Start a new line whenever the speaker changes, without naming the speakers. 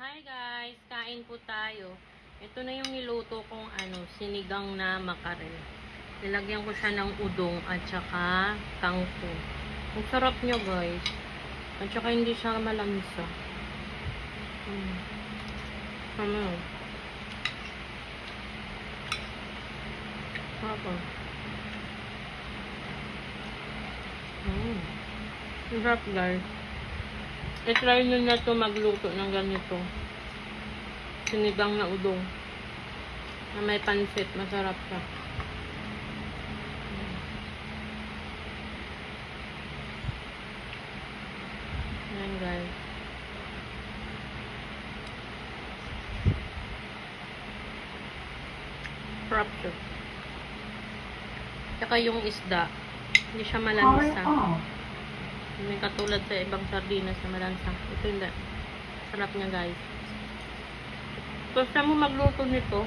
Hi guys, kain po tayo. Ito na yung niluto kong sinigang na makarel. Nilagyan ko siya ng udong at saka kangkong. Ang sarap niya guys. At saka hindi siya malamisa. Ano? Sarap. Ang sarap guys. I-try nyo na ito magluto ng ganito. Sinigang na udong. Na may pansit. Masarap siya. Ayan guys. Sarap siya. Tsaka yung isda. Hindi siya malansa. May katulad sa ibang sardinas na malansa. Ito hindi. Sarap niya guys. Gusto mo magluto nito,